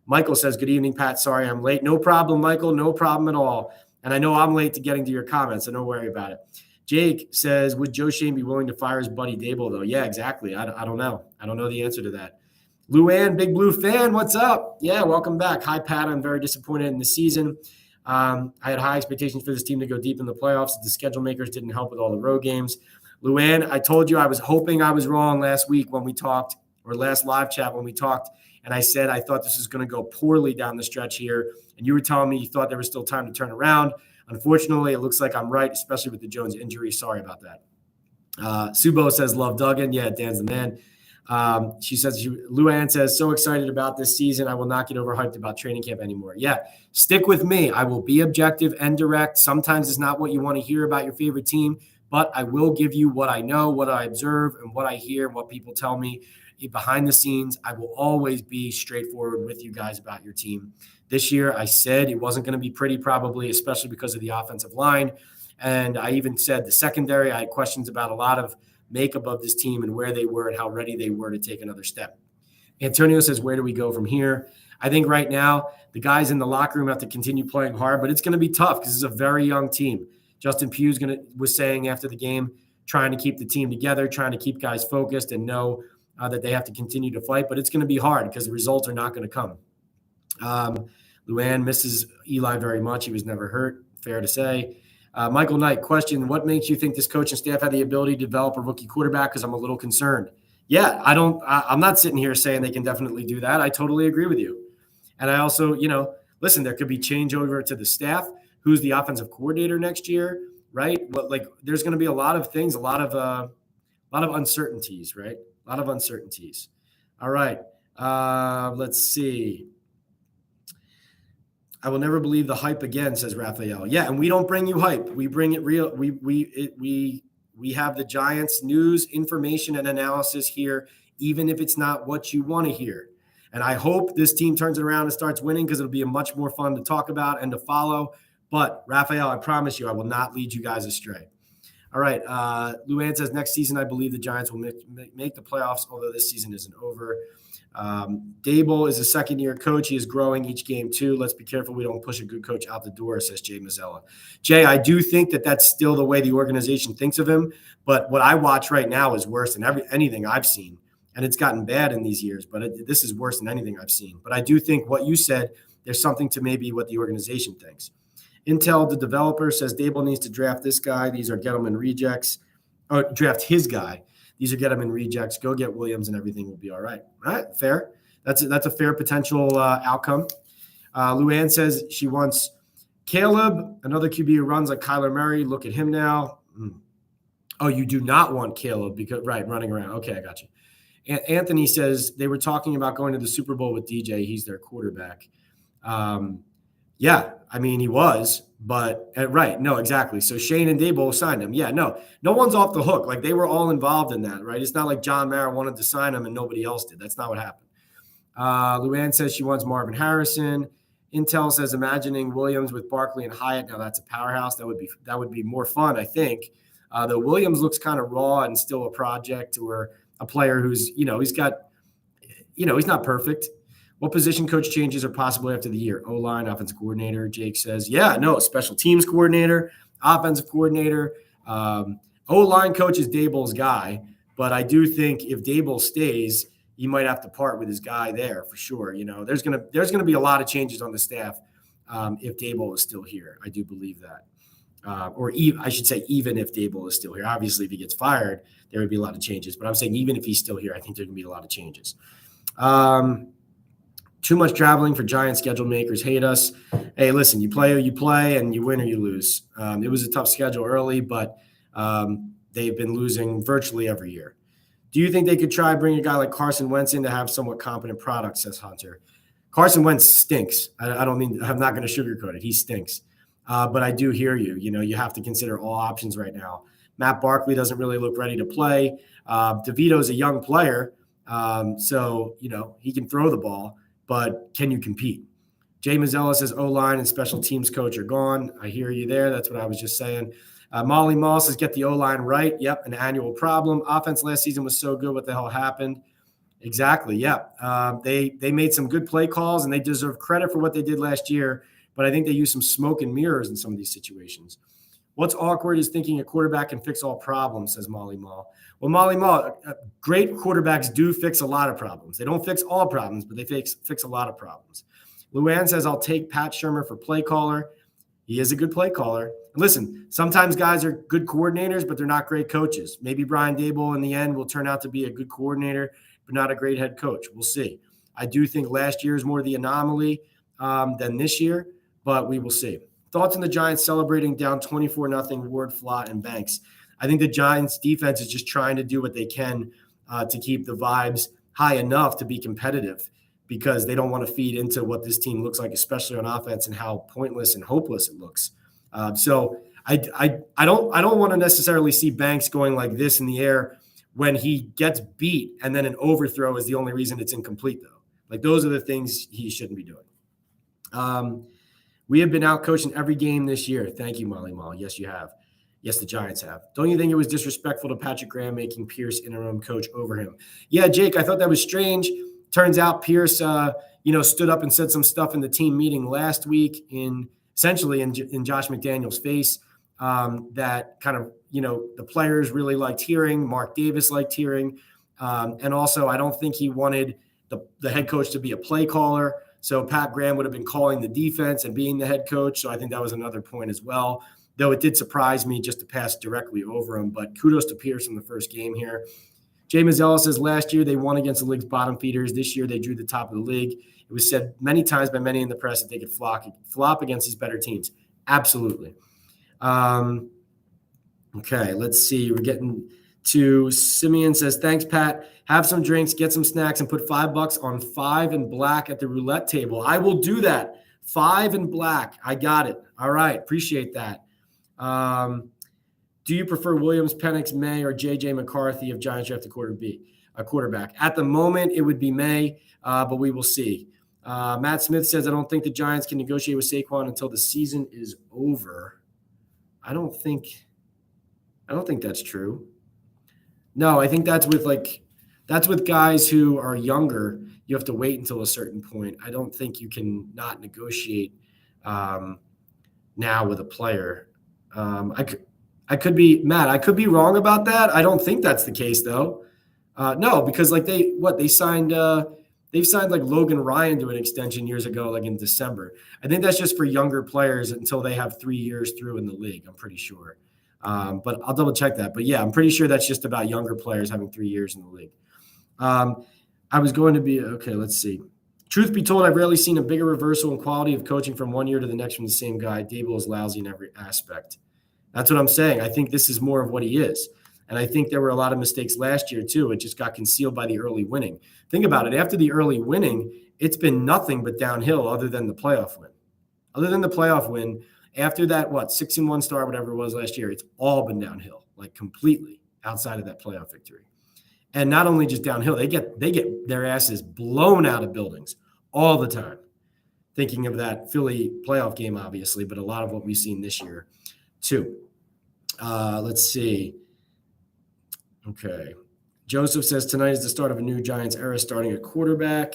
Michael says, good evening, Pat. Sorry I'm late. No problem, Michael. No problem at all. And I know I'm late to getting to your comments, so don't worry about it. Jake says, would Joe Schoen be willing to fire his buddy Dable, though? Yeah, exactly. I don't know. I don't know the answer to that. Luann, Big Blue fan, what's up? Yeah, welcome back. Hi, Pat. I'm very disappointed in the season. I had high expectations for this team to go deep in the playoffs. The schedule makers didn't help with all the road games. Luann, I told you I was hoping I was wrong last week when we talked, or last live chat when we talked, and I said I thought this was going to go poorly down the stretch here, and you were telling me you thought there was still time to turn around. Unfortunately, it looks like I'm right, especially with the Jones injury. Sorry about that. Subo says, love Duggan. Yeah, Dan's the man. She says, Luann says, so excited about this season. I will not get overhyped about training camp anymore. Yeah, stick with me. I will be objective and direct. Sometimes it's not what you want to hear about your favorite team, but I will give you what I know, what I observe, and what I hear, what people tell me behind the scenes. I will always be straightforward with you guys about your team. This year, I said it wasn't going to be pretty, probably, especially because of the offensive line. And I even said the secondary, I had questions about a lot of makeup of this team and where they were and how ready they were to take another step. Antonio says, where do we go from here? I think right now the guys in the locker room have to continue playing hard, but it's going to be tough because it's a very young team. Justin Pugh was saying after the game, trying to keep the team together, trying to keep guys focused and know that they have to continue to fight, but it's going to be hard because the results are not going to come. Luann misses Eli very much. He was never hurt, fair to say. Michael Knight, question, what makes you think this coaching staff had the ability to develop a rookie quarterback? Because I'm a little concerned. Yeah, I'm not sitting here saying they can definitely do that. I totally agree with you. And I also, listen, there could be changeover to the staff. Who's the offensive coordinator next year, right? There's going to be a lot of things, a lot of uncertainties, right? A lot of uncertainties. All right. Let's see. I will never believe the hype again, says Raphael. Yeah, and we don't bring you hype. We bring it real. We have the Giants news, information, and analysis here, even if it's not what you want to hear. And I hope this team turns it around and starts winning because it'll be much more fun to talk about and to follow. But, Raphael, I promise you, I will not lead you guys astray. All right. Luann says, next season, I believe the Giants will make the playoffs, although this season isn't over. Dable is a second-year coach. He is growing each game, too. Let's be careful we don't push a good coach out the door, says Jay Mazzella. Jay, I do think that that's still the way the organization thinks of him, but what I watch right now is worse than anything I've seen, and it's gotten bad in these years, but this is worse than anything I've seen. But I do think what you said, there's something to maybe what the organization thinks. Intel, the developer, says Dable needs to draft this guy. These are Gettleman rejects. Or draft his guy. These are Gettleman rejects. Go get Williams and everything will be all right. All right, fair. That's a fair potential outcome. Luann says she wants Caleb, another QB who runs like Kyler Murray. Look at him now. Oh, you do not want Caleb because running around. Okay, I got you. Anthony says they were talking about going to the Super Bowl with DJ. He's their quarterback. Yeah, I mean, he was, but right. No, exactly. So Shane and Dable signed him. Yeah, no one's off the hook. Like they were all involved in that, right? It's not like John Mara wanted to sign him and nobody else did. That's not what happened. Luann says she wants Marvin Harrison. Intel says imagining Williams with Barkley and Hyatt. Now that's a powerhouse. That would be more fun, I think. Though Williams looks kind of raw and still a project or a player who's, he's got, he's not perfect. What position coach changes are possible after the year? O-line, offensive coordinator, Jake says. Yeah, no, special teams coordinator, offensive coordinator. O-line coach is Dable's guy, but I do think if Dable stays, he might have to part with his guy there for sure. There's gonna be a lot of changes on the staff if Dable is still here. I do believe that. I should say even if Dable is still here. Obviously, if he gets fired, there would be a lot of changes. But I'm saying even if he's still here, I think there's going to be a lot of changes. Too much traveling for Giant schedule makers hate us. Hey, listen, you play or you play, and you win or you lose. It was a tough schedule early, but they've been losing virtually every year. Do you think they could try bring a guy like Carson Wentz in to have somewhat competent product, says Hunter. Carson Wentz stinks. I'm not going to sugarcoat it. He stinks. But I do hear you. You have to consider all options right now. Matt Barkley doesn't really look ready to play. DeVito's a young player, so he can throw the ball, but can you compete? Jay Mazzella says O-line and special teams coach are gone. I hear you there. That's what I was just saying. Molly Moss says get the O-line right. Yep, an annual problem. Offense last season was so good. What the hell happened? Exactly, yeah. They made some good play calls, and they deserve credit for what they did last year. But I think they use some smoke and mirrors in some of these situations. What's awkward is thinking a quarterback can fix all problems, says Molly Mall. Well, Molly Mall, great quarterbacks do fix a lot of problems. They don't fix all problems, but they fix a lot of problems. Luann says, I'll take Pat Shurmur for play caller. He is a good play caller. Listen, sometimes guys are good coordinators, but they're not great coaches. Maybe Brian Dable in the end will turn out to be a good coordinator, but not a great head coach. We'll see. I do think last year is more the anomaly than this year, but we will see. Thoughts on the Giants celebrating down 24-0 Ward, Flott, and Banks? I think the Giants defense is just trying to do what they can to keep the vibes high enough to be competitive, because they don't want to feed into what this team looks like, especially on offense, and how pointless and hopeless it looks. So I don't want to necessarily see Banks going like this in the air when he gets beat and then an overthrow is the only reason it's incomplete, though. Like, those are the things he shouldn't be doing. We have been out coaching every game this year. Thank you, Molly Mall. Yes, you have. Yes, the Giants have. Don't you think it was disrespectful to Patrick Graham making Pierce interim coach over him? Yeah, Jake, I thought that was strange. Turns out Pierce, stood up and said some stuff in the team meeting last week essentially in Josh McDaniels' face that kind of, the players really liked hearing. Mark Davis liked hearing. And also, I don't think he wanted the head coach to be a play caller. So Pat Graham would have been calling the defense and being the head coach. So I think that was another point as well, though it did surprise me just to pass directly over him. But kudos to Pierce in the first game here. Jay Mazzella says last year they won against the league's bottom feeders. This year they drew the top of the league. It was said many times by many in the press that they could flop against these better teams. Absolutely. Okay, let's see. We're getting to Simeon says, thanks, Pat. Have some drinks, get some snacks, and put $5 on 5 and black at the roulette table. I will do that. 5 and black. I got it. All right. Appreciate that. Do you prefer Williams, Penix, May, or J.J. McCarthy if Giants draft a quarterback? At the moment, it would be May, but we will see. Matt Smith says, I don't think the Giants can negotiate with Saquon until the season is over. I don't think that's true. No, I think that's with guys who are younger. You have to wait until a certain point. I don't think you can not negotiate now with a player. I could be wrong about that. I don't think that's the case though. No, because they've signed like Logan Ryan to an extension years ago, like in December. I think that's just for younger players until they have 3 years through in the league. I'm pretty sure. But I'll double check that. But yeah, I'm pretty sure that's just about younger players having 3 years in the league. Let's see. Truth be told, I've rarely seen a bigger reversal in quality of coaching from 1 year to the next from the same guy. Dable is lousy in every aspect. That's what I'm saying. I think this is more of what he is. And I think there were a lot of mistakes last year too. It just got concealed by the early winning. Think about it. After the early winning, it's been nothing but downhill other than the playoff win. After that, 6-1 start, whatever it was last year, it's all been downhill, like completely outside of that playoff victory. And not only just downhill, they get their asses blown out of buildings all the time. Thinking of that Philly playoff game, obviously, but a lot of what we've seen this year too. Let's see. Okay. Joseph says tonight is the start of a new Giants era, starting a quarterback.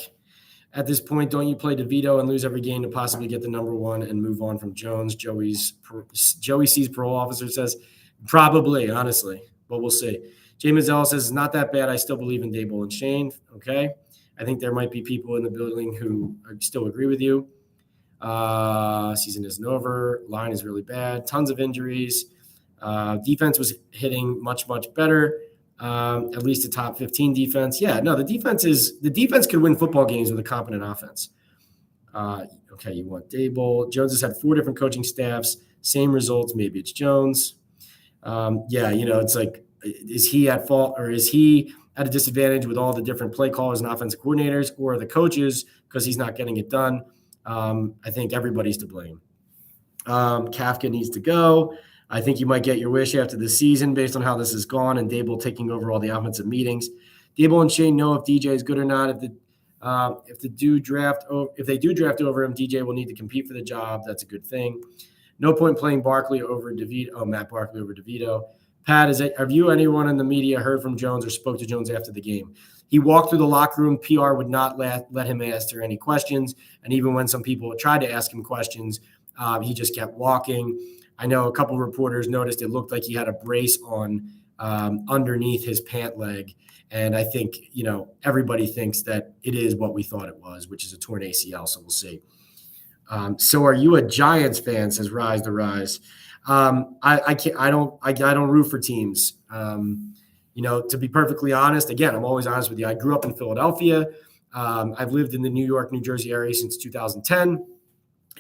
At this point, don't you play DeVito and lose every game to possibly get the number one and move on from Jones? Joey C's parole officer says probably, honestly, but we'll see. Jay Mazzella says it's not that bad. I still believe in Dable and Shane. Okay. I think there might be people in the building who still agree with you. Season isn't over. Line is really bad. Tons of injuries. Defense was hitting much, much better. At least a top 15 defense. Yeah, no, the defense could win football games with a competent offense. Okay, you want Dable. Jones has had 4 different coaching staffs, same results. Maybe it's Jones. It's like, is he at fault or is he at a disadvantage with all the different play callers and offensive coordinators, or the coaches because he's not getting it done? I think everybody's to blame. Kafka needs to go. I think you might get your wish after the season based on how this has gone and Dable taking over all the offensive meetings. Dable and Shane know if DJ is good or not. If they do draft over him, DJ will need to compete for the job. That's a good thing. No point playing Barkley over DeVito. Oh, Matt Barkley over DeVito. Pat, have you anyone in the media heard from Jones or spoke to Jones after the game? He walked through the locker room. PR would not let him answer any questions. And even when some people tried to ask him questions, he just kept walking. I know a couple of reporters noticed it looked like he had a brace on underneath his pant leg. And I think, everybody thinks that it is what we thought it was, which is a torn ACL. So we'll see. So are you a Giants fan? Says Rise to Rise. I don't root for teams. To be perfectly honest, again, I'm always honest with you. I grew up in Philadelphia. I've lived in the New York, New Jersey area since 2010.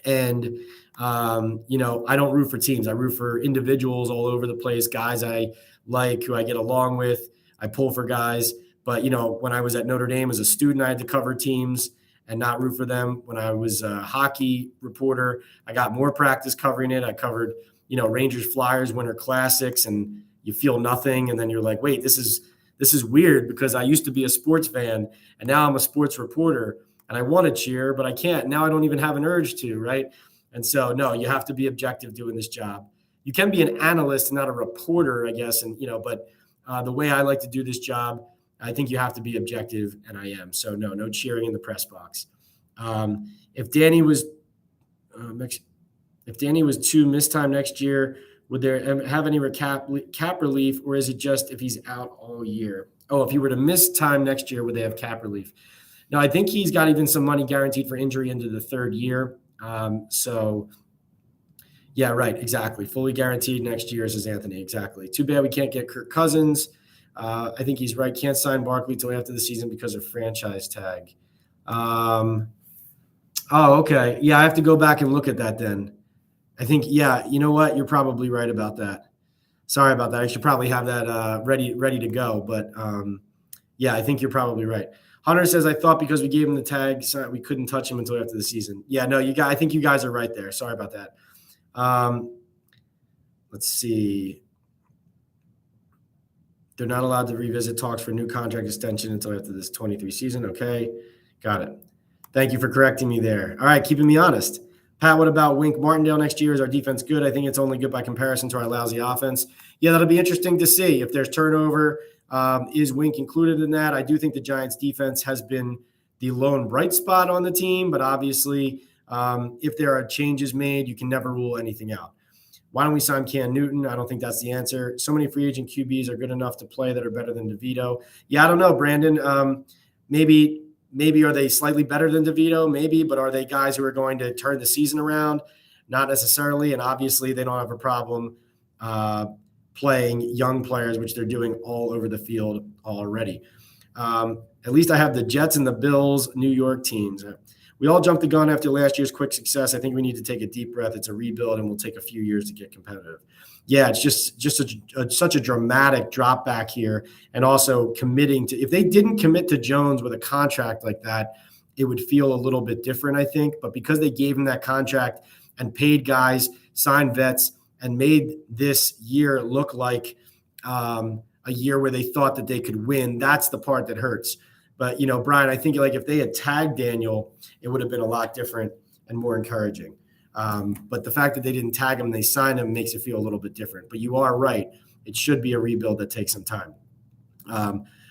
And, I don't root for teams. I root for individuals all over the place, guys I like, who I get along with. I pull for guys. But, when I was at Notre Dame as a student, I had to cover teams and not root for them. When I was a hockey reporter, I got more practice covering it. I covered, Rangers Flyers Winter Classics, and you feel nothing. And then you're like, wait, this is weird because I used to be a sports fan and now I'm a sports reporter and I want to cheer, but I can't. Now I don't even have an urge to, right? And so, no, you have to be objective doing this job. You can be an analyst and not a reporter, I guess. And, but the way I like to do this job, I think you have to be objective, and I am. So no cheering in the press box. If Danny was to miss time next year, would there have any cap relief, or is it just if he's out all year? Oh, if he were to miss time next year, would they have cap relief? No, I think he's got even some money guaranteed for injury into the third year. So, yeah, right, exactly. Fully guaranteed next year, says Anthony. Exactly. Too bad we can't get Kirk Cousins. I think he's right. Can't sign Barkley till after the season because of franchise tag. Okay. Yeah, I have to go back and look at that then. I think, yeah, you know what? You're probably right about that. Sorry about that. I should probably have that ready to go. But, yeah, I think you're probably right. Hunter says, I thought because we gave him the tag, so we couldn't touch him until after the season. Yeah, no, I think you guys are right there. Sorry about that. Let's see. They're not allowed to revisit talks for new contract extension until after this 23 season. Okay, got it. Thank you for correcting me there. All right, keeping me honest. Pat, what about Wink Martindale next year? Is our defense good? I think it's only good by comparison to our lousy offense. Yeah, that'll be interesting to see if there's turnover. Is Wink included in that? I do think the Giants defense has been the lone bright spot on the team, but obviously if there are changes made, you can never rule anything out. Why don't we sign Cam Newton? I don't think that's the answer. So many free agent QBs are good enough to play that are better than DeVito. Yeah, I don't know, Brandon. Maybe are they slightly better than DeVito? Maybe, but are they guys who are going to turn the season around? Not necessarily, and obviously they don't have a problem playing young players, which they're doing all over the field already. At least I have the Jets and the Bills, New York teams. We all jumped the gun after last year's quick success. I think we need to take a deep breath. It's a rebuild, and we'll take a few years to get competitive. Yeah, it's just such a dramatic drop back here, and also committing to – if they didn't commit to Jones with a contract like that, it would feel a little bit different, I think. But because they gave him that contract and paid guys, signed vets, and made this year look like a year where they thought that they could win, that's the part that hurts. But, Brian, I think like if they had tagged Daniel, it would have been a lot different and more encouraging. But the fact that they didn't tag him, they signed him, makes it feel a little bit different. But you are right. It should be a rebuild that takes some time.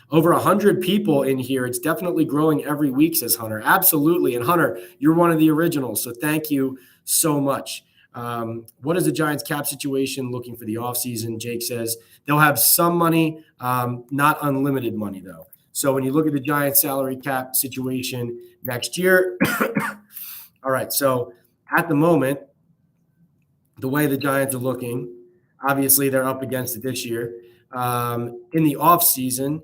Over 100 people in here. It's definitely growing every week, says Hunter. Absolutely. And Hunter, you're one of the originals. So thank you so much. What is the Giants cap situation looking for the offseason? Jake says they'll have some money, not unlimited money, though. So when you look at the Giants salary cap situation next year, all right, so at the moment, the way the Giants are looking, obviously they're up against it this year. In the offseason,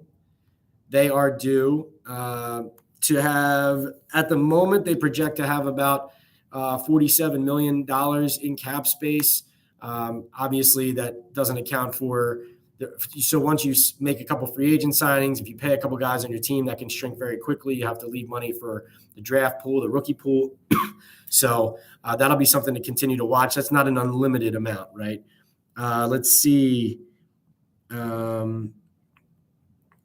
they are due to have, at the moment, they project to have about $47 million in cap space. Obviously, that doesn't account for so once you make a couple free agent signings, if you pay a couple guys on your team, that can shrink very quickly. You have to leave money for the draft pool, the rookie pool. So that'll be something to continue to watch. That's not an unlimited amount, right? Let's see. I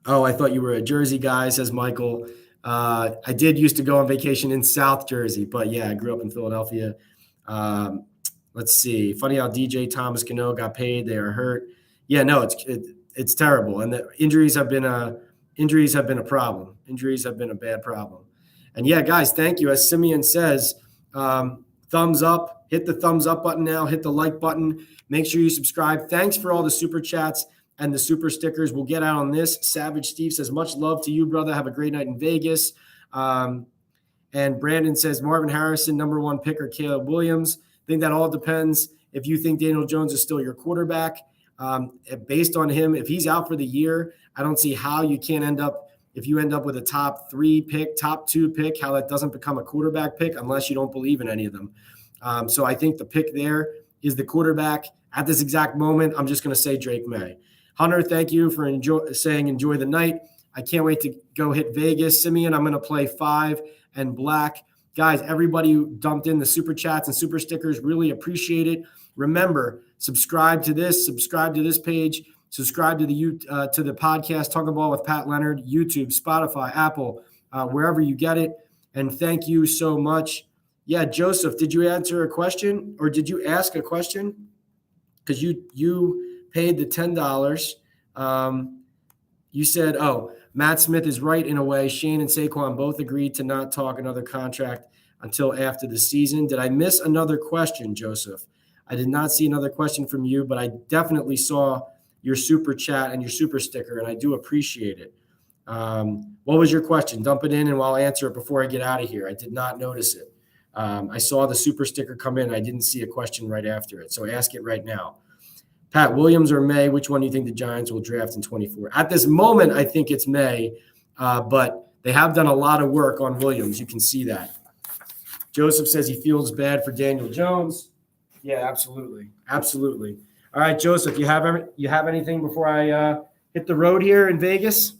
thought you were a Jersey guy, says Michael. I did used to go on vacation in South Jersey, but yeah, I grew up in Philadelphia. Let's see. Funny how DJ Thomas Cano got paid. They are hurt. Yeah, no, it's terrible, and the injuries have been a problem. Injuries have been a bad problem, and yeah, guys, thank you. As Simeon says, thumbs up. Hit the thumbs up button now. Hit the like button. Make sure you subscribe. Thanks for all the super chats and the super stickers. We'll get out on this. Savage Steve says, much love to you, brother. Have a great night in Vegas. And Brandon says, Marvin Harrison, number one pick, or Caleb Williams. I think that all depends if you think Daniel Jones is still your quarterback. Based on him, if he's out for the year, I don't see how you can't end up, if you end up with a top 3 pick, top 2 pick, how that doesn't become a quarterback pick unless you don't believe in any of them. So I think the pick there is the quarterback. At this exact moment, I'm just going to say Drake May. Hunter, thank you for enjoy the night. I can't wait to go hit Vegas. Simeon, I'm going to play 5 and black. Guys, everybody who dumped in the super chats and super stickers, really appreciate it. Remember, subscribe to this page, subscribe to the podcast, Talking Ball with Pat Leonard, YouTube, Spotify, Apple, wherever you get it. And thank you so much. Yeah, Joseph, did you answer a question or did you ask a question? Because you paid the $10. You said, Matt Smith is right in a way. Shane and Saquon both agreed to not talk another contract until after the season. Did I miss another question, Joseph? I did not see another question from you, but I definitely saw your super chat and your super sticker, and I do appreciate it. What was your question? Dump it in, and I'll answer it before I get out of here. I did not notice it. I saw the super sticker come in. I didn't see a question right after it, so ask it right now. Pat, Williams or May, which one do you think the Giants will draft in 24? At this moment, I think it's May, but they have done a lot of work on Williams. You can see that. Joseph says he feels bad for Daniel Jones. Yeah, absolutely. Absolutely. All right, Joseph, you have anything before I hit the road here in Vegas?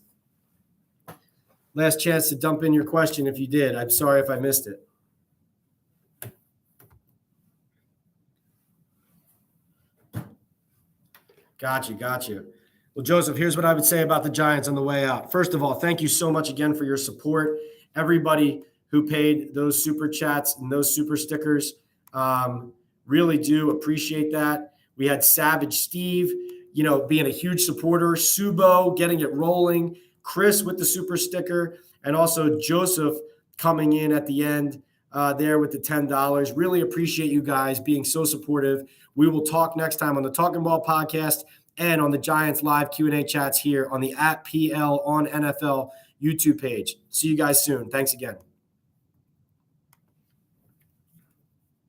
Last chance to dump in your question if you did. I'm sorry if I missed it. Got you. Well, Joseph, here's what I would say about the Giants on the way out. First of all, thank you so much again for your support. Everybody who paid those super chats and those super stickers, really do appreciate that. We had Savage Steve, being a huge supporter, Subo getting it rolling, Chris with the super sticker, and also Joseph coming in at the end there with the $10. Really appreciate you guys being so supportive. We will talk next time on the Talking Ball podcast and on the Giants live Q&A chats here on the @PL on NFL YouTube page. See you guys soon. Thanks again.